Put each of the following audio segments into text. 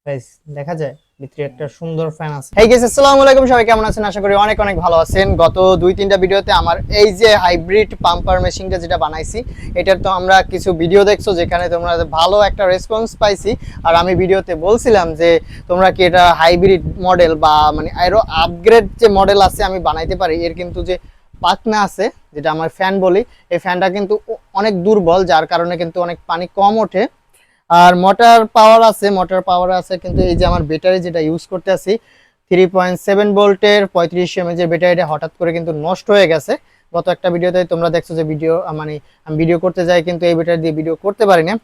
Guys দেখা যায় ভিতরে একটা সুন্দর ফ্যান আছে। হেই গাইস, আসসালামু আলাইকুম, সবাই কেমন আছেন? আশা করি অনেক অনেক ভালো আছেন। গত 2-3টা ভিডিওতে আমার এই যে হাইব্রিড পাম্পার মেশিনটা যেটা বানাইছি, এটার তো আমরা কিছু ভিডিও দেখছো যেখানে তোমরা ভালো একটা রেসপন্স পাইছি। আর আমি ভিডিওতে বলছিলাম যে তোমরা কি এটা হাইব্রিড মডেল বা মানে আরো আপগ্রেড যে মডেল আছে আমি বানাইতে পারি। এর কিন্তু যে পাখনা আছে, যেটা আমার ফ্যান বলি, এই ফ্যানটা কিন্তু অনেক দুর্বল, যার কারণে কিন্তু অনেক পানি কম ওঠে। আর মোটর পাওয়ার আছে কিন্তু এই যে আমার ব্যাটারি যেটা ইউজ করতে আছি 3.7 ভোল্টের 35 mAh এর ব্যাটারিটা হঠাৎ করে কিন্তু নষ্ট হয়ে গেছে। গত একটা ভিডিওতে তোমরা দেখছো যে মানে আমি ভিডিও করতে যাই কিন্তু এই ব্যাটারি দিয়ে ভিডিও করতে পারি না।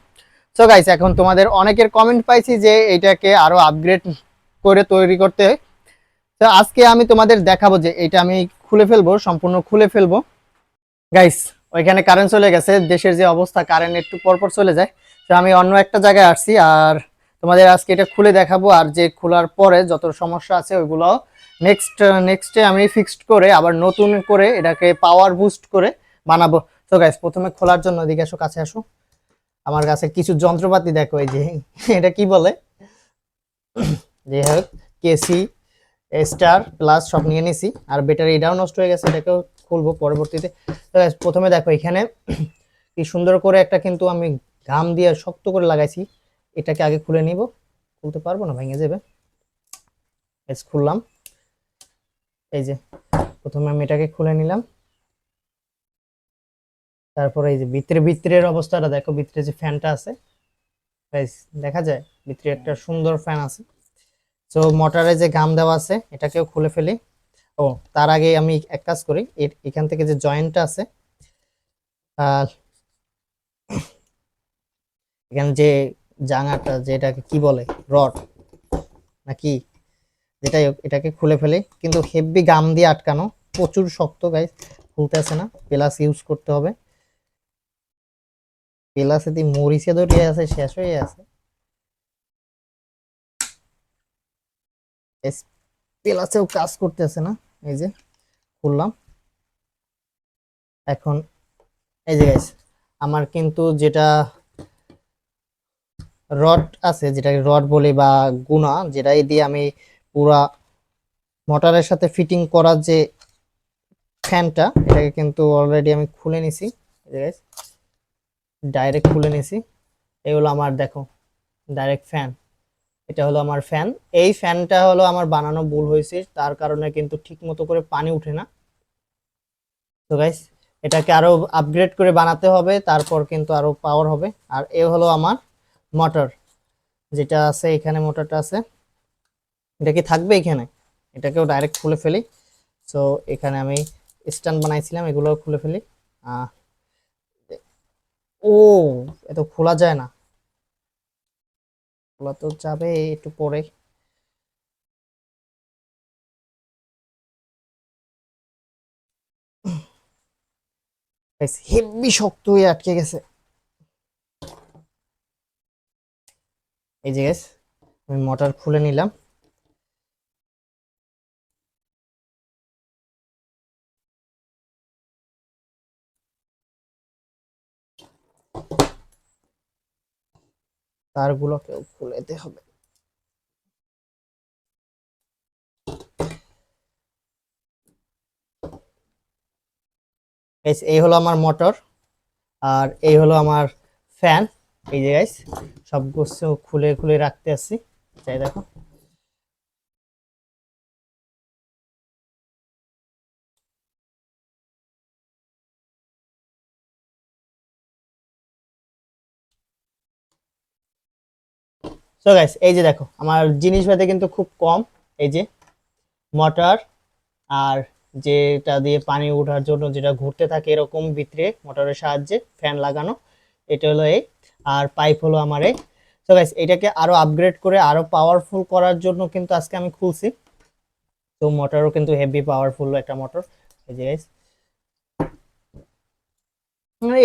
সো গাইস, এখন তোমাদের অনেকের কমেন্ট পাইছি যে এটাকে আরো আপগ্রেড করে তৈরি করতে। তো আজকে আমি তোমাদের দেখাবো যে এটা আমি খুলে ফেলবো, সম্পূর্ণ খুলে ফেলবো। গাইস, ওইখানে কারেন্ট চলে গেছে। দেশের যে অবস্থা, কারেন্ট একটু পর পর চলে যায়। তো আমি অন্য একটা জায়গায় আসছি আর তোমাদের আজকে এটা খুলে দেখাবো। আর যে খোলার পরে যত সমস্যা আছে ওইগুলো নেক্সটে আমি ফিক্সড করে আবার নতুন করে এটাকে পাওয়ার বুস্ট করে বানাবো। তো গাইস, প্রথমে খোলার জন্য এদিকে আসো, কাছে আসো। আমার কাছে কিছু যন্ত্রপাতি দেখো, এই যে এটা কি বলে, যে হোক, কেসি স্টার প্লাস সব নিয়ে নিছি। আর ব্যাটারি এটাও নষ্ট হয়ে গেছে, এটাকেও খুলবো পরবর্তীতে। তো guys, প্রথমে দেখো এখানে কি সুন্দর করে একটা কিন্তু আমি গাম দিয়ে শক্ত করে লাগাইছি। এটাকে আগে খুলে নিব। খুলতে পারবো না, ভেঙে যাবে। খুললাম। এই যে প্রথমে আমি এটাকে খুলে নিলাম। তারপরে এই যে ভিতরের অবস্থাটা দেখো, ভিতরে যে ফ্যানটা আছে guys, দেখা যায় ভিতরে একটা সুন্দর ফ্যান আছে। তো মোটরে যে গাম দেওয়া আছে এটাকেও খুলে ফেলি। ও, তার আগে আমি এক কাজ করি, এখান থেকে যে জয়েন্টটা আছে, আর এখানে যে জাঙাটা, যেটাকে কি বলে, রড নাকি, যেটাই হোক, এটাকে খুলে ফেলে। কিন্তু হেভি গাম দিয়ে আটকানো, প্রচুর শক্ত গাইস, খুলতে আসে না। প্লাস ইউজ করতে হবে। প্লাসে দিয়ে মরিচে ধরিয়ে আছে, শেষ হয়ে আছে। প্লাসেও কাজ করতে আসে না। এই যে খুললাম। এখন এই যে গাইস, আমার কিন্তু যেটা রড আছে, যেটাকে রড বলি বা গুনা, যেটাই দিয়ে আমি পুরা মোটরের সাথে ফিটিং করা যে ফ্যানটা, এটাকে কিন্তু অলরেডি আমি খুলে নিছি। ডাইরেক্ট খুলে নিছি। এই হলো আমার, দেখো, ডাইরেক্ট ফ্যান। এটা হলো আমার ফ্যান। এই ফ্যানটা হলো আমার বানানো ভুল হয়েছে, তার কারণে কিন্তু ঠিক মতো করে পানি উঠে না। তো গাইস, এটাকে আরো আপগ্রেড করে বানাতে হবে, তারপর কিন্তু আরো পাওয়ার হবে। আর এ হলো আমার মোটর যেটা আছে এখানে, মোটরটা আছে। এটা কি থাকবে এখানে, এটাকেও ডাইরেক্ট খুলে ফেলি। সো এখানে আমি স্ট্যান্ড বানাইছিলাম, এগুলো খুলে ফেলি। আহ ও, এত খোলা যায় না। খোলা তো যাবে একটু পরে। হেভি শক্ত হয়ে আটকে গেছে। এই যে গাইস, আমি মোটর খুলে নিলাম। তারগুলোকেও খুলে দিতে হবে। গাইস, এই হলো আমার মোটর আর এই হলো আমার ফ্যান। এই যে গাইস, সব কিছু খুলে খুলে রাখতে আসছি। চাই দেখো। সো গাইস, এই যে দেখো, আমার জিনিসপাতি কিন্তু খুব কম। এই যে মোটর, আর যেটা দিয়ে পানি ওঠার জন্য যেটা ঘুরতে থাকে এরকম ভিতরে মোটরের সাহায্যে ফ্যান লাগানো, এটা হলো এই। আর পাইপ হলো আমার এই। তো গাইস, এটাকে আরো আপগ্রেড করে আরো পাওয়ারফুল করার জন্য কিন্তু আজকে আমি খুলছি। তো মোটরও কিন্তু হেভি পাওয়ারফুল একটা মোটর। এই যে গাইস,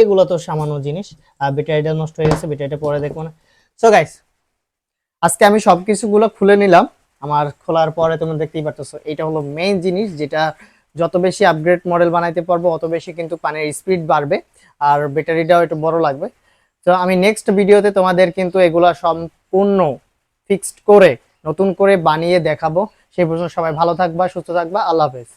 এগুলো তো সামান্য জিনিস। আর ব্যাটারিটা নষ্ট হয়ে গেছে, ব্যাটারিটা পরে দেখবো না। সো গাইস, আজকে আমি সবকিছুগুলো খুলে নিলাম। আমার খোলার পরে তোমরা দেখতেই পারতেছো, এটা হলো মেইন জিনিস, যেটা যত বেশি আপগ্রেড মডেল বানাইতে পারবো অত বেশি কিন্তু পানির স্পিড বাড়বে আর ব্যাটারিটাও একটু বড় লাগবে। তো আমি নেক্সট ভিডিওতে তোমাদের কিন্তু এগুলা সম্পূর্ণ ফিক্সড করে নতুন করে বানিয়ে দেখাবো। সেই পর্যন্ত সবাই ভালো থাকবা, সুস্থ থাকবা, আল্লাহ হাফেজ।